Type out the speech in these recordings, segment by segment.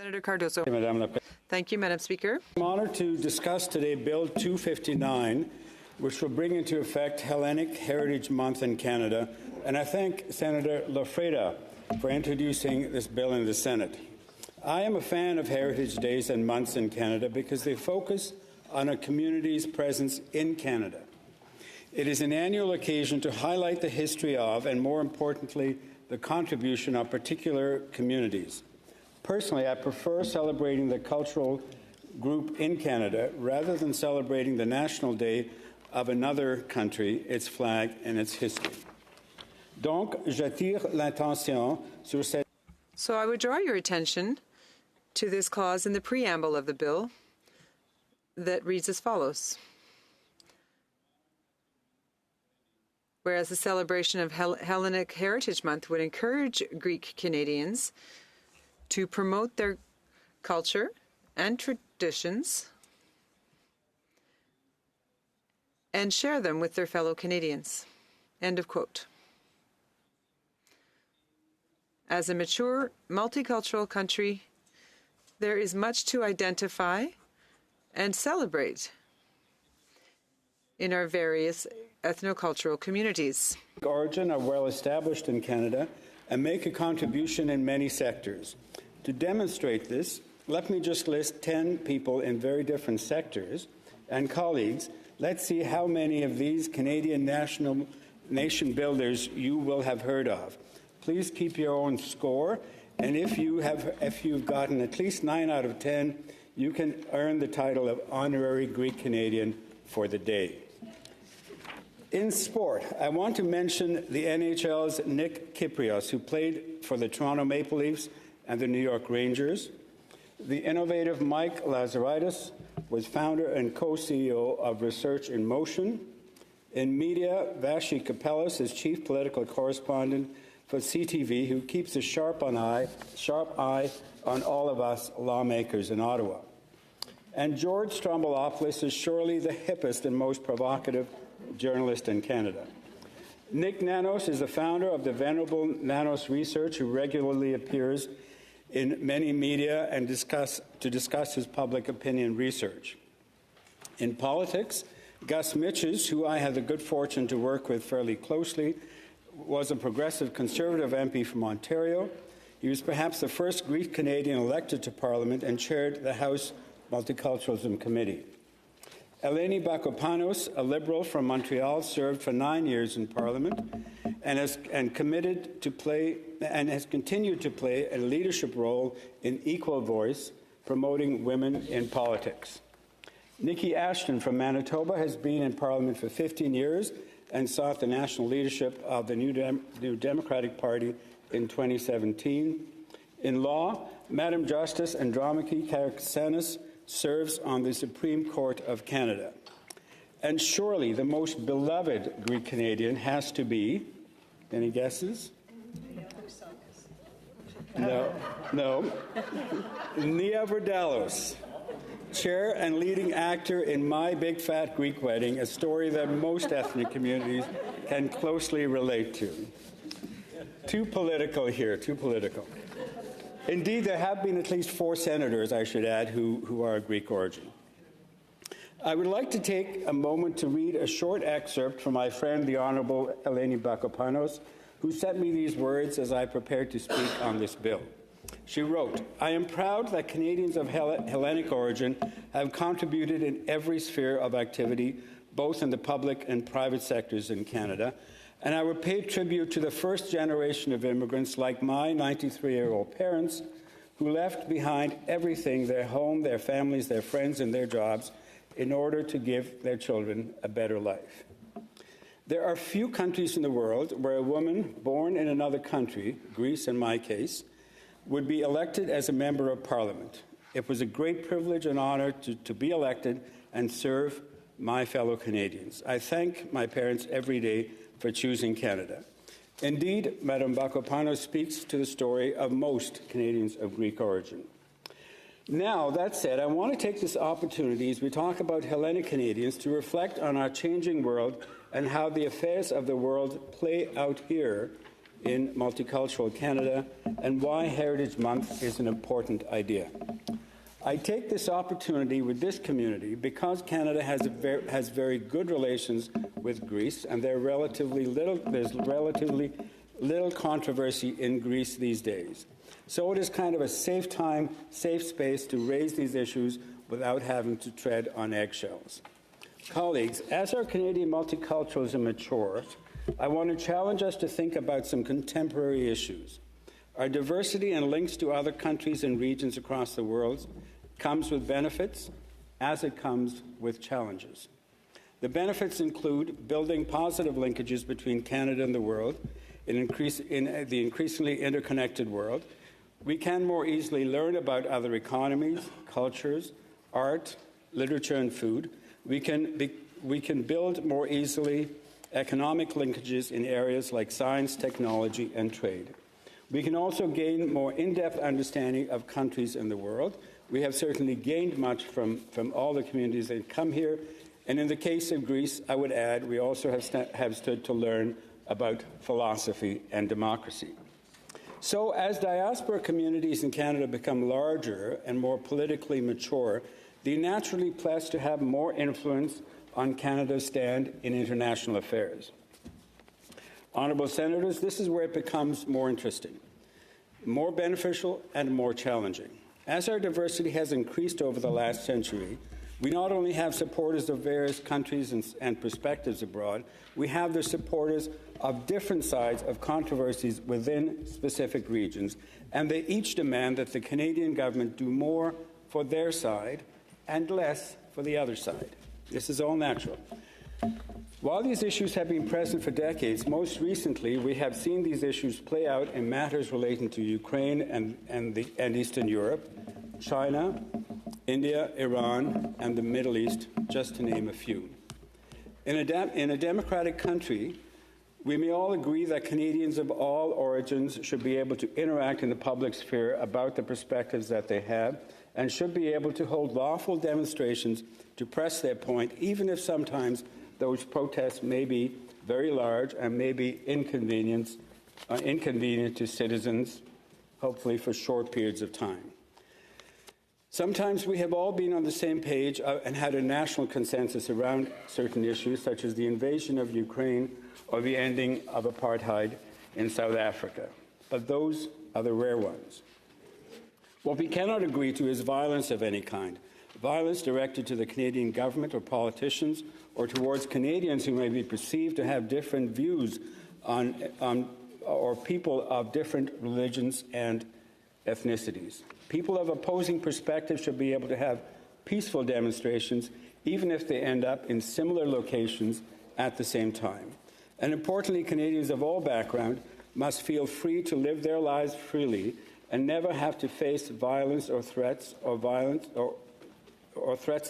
Senator Cardozo. Thank you, Madam Speaker. I'm honored to discuss today Bill 259, which will bring into effect Hellenic Heritage Month in Canada, and I thank Senator Lafreda for introducing this bill in the Senate. I am a fan of Heritage Days and months in Canada because they focus on a community's presence in Canada. It is an annual occasion to highlight the history of, and more importantly, the contribution of particular communities. Personally, I prefer celebrating the cultural group in Canada rather than celebrating the National Day of another country, its flag, and its history. Donc, j'attire l'attention sur cette... So I would draw your attention to this clause in the preamble of the bill that reads as follows. Whereas the celebration of Hellenic Heritage Month would encourage Greek Canadians to promote their culture and traditions and share them with their fellow Canadians. End of quote. As a mature, multicultural country, there is much to identify and celebrate in our various ethnocultural communities. Origin are well established in Canada and make a contribution in many sectors. To demonstrate this, let me just list 10 people in very different sectors. And colleagues, let's see how many of these Canadian nation builders you will have heard of. Please keep your own score, and if you've gotten at least 9 out of 10, you can earn the title of Honorary Greek Canadian for the day. In sport, I want to mention the NHL's Nick Kyprios, who played for the Toronto Maple Leafs and the New York Rangers. The innovative Mike Lazaridis was founder and co-CEO of Research in Motion. In media, Vashi Kapelos is chief political correspondent for CTV, who keeps a sharp eye on all of us lawmakers in Ottawa. And George Stroumboulopoulos is surely the hippest and most provocative journalist in Canada. Nick Nanos is the founder of the venerable Nanos Research, who regularly appears in many media and discuss his public opinion research. In politics, Gus Mitches, who I had the good fortune to work with fairly closely, was a progressive Conservative MP from Ontario. He was perhaps the first Greek Canadian elected to Parliament and chaired the House Multiculturalism Committee. Eleni Bakopanos, a Liberal from Montreal, served for 9 years in Parliament and has continued to play a leadership role in Equal Voice, promoting women in politics. Nikki Ashton from Manitoba has been in Parliament for 15 years and sought the national leadership of the New Democratic Party in 2017. In law, Madam Justice Andromaki Karaksanis serves on the Supreme Court of Canada. And surely the most beloved Greek Canadian has to be, any guesses? No. Nia Vardalos, chair and leading actor in My Big Fat Greek Wedding, a story that most ethnic communities can closely relate to. Too political here, too political. Indeed, there have been at least 4 senators, I should add, who are of Greek origin. I would like to take a moment to read a short excerpt from my friend, the Honourable Eleni Bakopanos, who sent me these words as I prepared to speak on this bill. She wrote, "I am proud that Canadians of Hellenic origin have contributed in every sphere of activity, both in the public and private sectors in Canada, and I would pay tribute to the first generation of immigrants like my 93-year-old parents who left behind everything, their home, their families, their friends, and their jobs in order to give their children a better life. There are few countries in the world where a woman born in another country, Greece in my case, would be elected as a member of Parliament. It was a great privilege and honor to be elected and serve my fellow Canadians. I thank my parents every day for choosing Canada. Indeed, Madam Bakopanos speaks to the story of most Canadians of Greek origin. Now, that said, I want to take this opportunity as we talk about Hellenic Canadians to reflect on our changing world and how the affairs of the world play out here in multicultural Canada and why Heritage Month is an important idea. I take this opportunity with this community because Canada has very good relations with Greece, and there's relatively little controversy in Greece these days. So it is kind of a safe time, safe space to raise these issues without having to tread on eggshells. Colleagues, as our Canadian multiculturalism matures, I want to challenge us to think about some contemporary issues. Our diversity and links to other countries and regions across the world comes with benefits as it comes with challenges. The benefits include building positive linkages between Canada and the world in the increasingly interconnected world. We can more easily learn about other economies, cultures, art, literature, and food. We can build more easily economic linkages in areas like science, technology, and trade. We can also gain more in-depth understanding of countries in the world. We have certainly gained much from all the communities that come here. And in the case of Greece, I would add, we also have stood to learn about philosophy and democracy. So as diaspora communities in Canada become larger and more politically mature, they naturally pledge to have more influence on Canada's stand in international affairs. Honourable Senators, this is where it becomes more interesting, more beneficial, and more challenging. As our diversity has increased over the last century, we not only have supporters of various countries and perspectives abroad, we have the supporters of different sides of controversies within specific regions, and they each demand that the Canadian government do more for their side and less for the other side. This is all natural. While these issues have been present for decades, most recently we have seen these issues play out in matters relating to Ukraine and Eastern Europe, China, India, Iran, and the Middle East, just to name a few. In a democratic country, we may all agree that Canadians of all origins should be able to interact in the public sphere about the perspectives that they have and should be able to hold lawful demonstrations to press their point, even if sometimes those protests may be very large and may be inconvenient to citizens, hopefully for short periods of time. Sometimes we have all been on the same page and had a national consensus around certain issues, such as the invasion of Ukraine or the ending of apartheid in South Africa. But those are the rare ones. What we cannot agree to is violence of any kind, violence directed to the Canadian government or politicians or towards Canadians who may be perceived to have different views on or people of different religions and ethnicities. People of opposing perspectives should be able to have peaceful demonstrations, even if they end up in similar locations at the same time. And importantly, Canadians of all backgrounds must feel free to live their lives freely and never have to face violence or threats of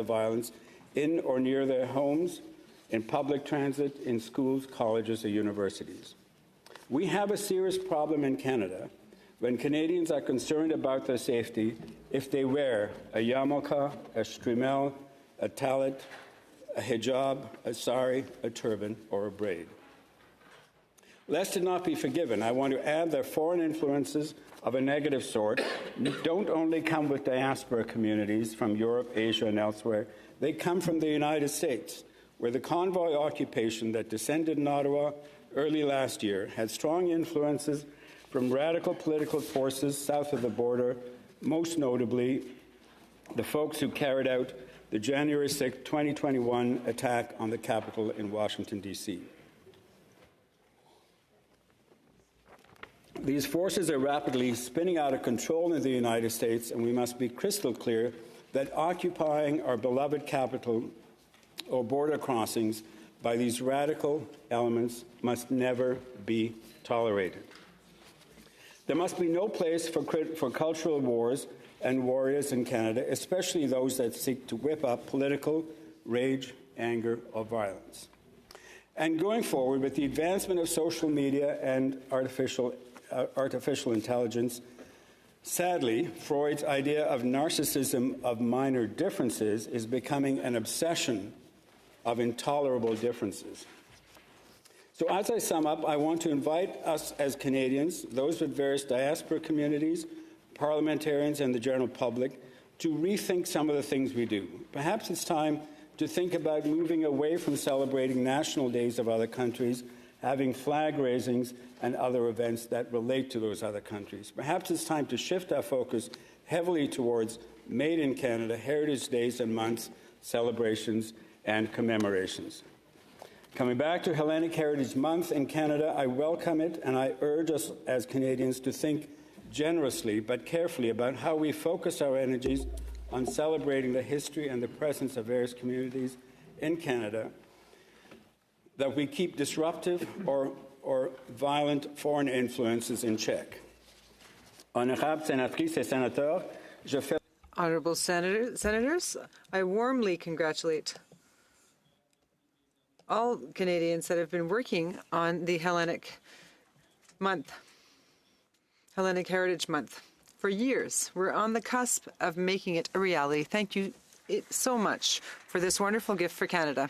violence in or near their homes, in public transit, in schools, colleges, or universities. We have a serious problem in Canada when Canadians are concerned about their safety if they wear a yarmulke, a strimel, a talit, a hijab, a sari, a turban, or a braid. Lest it not be forgiven, I want to add that foreign influences of a negative sort don't only come with diaspora communities from Europe, Asia, and elsewhere. They come from the United States, where the convoy occupation that descended in Ottawa early last year had strong influences from radical political forces south of the border, most notably the folks who carried out the January 6, 2021 attack on the Capitol in Washington, D.C. These forces are rapidly spinning out of control in the United States, and we must be crystal clear that occupying our beloved capital or border crossings by these radical elements must never be tolerated. There must be no place for cultural wars and warriors in Canada, especially those that seek to whip up political rage, anger, or violence. And going forward, with the advancement of social media and artificial intelligence, sadly, Freud's idea of narcissism of minor differences is becoming an obsession of intolerable differences. So as I sum up, I want to invite us as Canadians, those with various diaspora communities, parliamentarians, and the general public, to rethink some of the things we do. Perhaps it's time to think about moving away from celebrating national days of other countries, having flag raisings and other events that relate to those other countries. Perhaps it's time to shift our focus heavily towards Made in Canada, Heritage Days and Months, celebrations, and commemorations. Coming back to Hellenic Heritage Month in Canada, I welcome it, and I urge us as Canadians to think generously but carefully about how we focus our energies on celebrating the history and the presence of various communities in Canada, that we keep disruptive or violent foreign influences in check. Honorables sénatrices et sénateurs, je fais... Honourable Senators, I warmly congratulate all Canadians that have been working on the Hellenic Heritage Month for years. We're on the cusp of making it a reality. Thank you so much for this wonderful gift for Canada.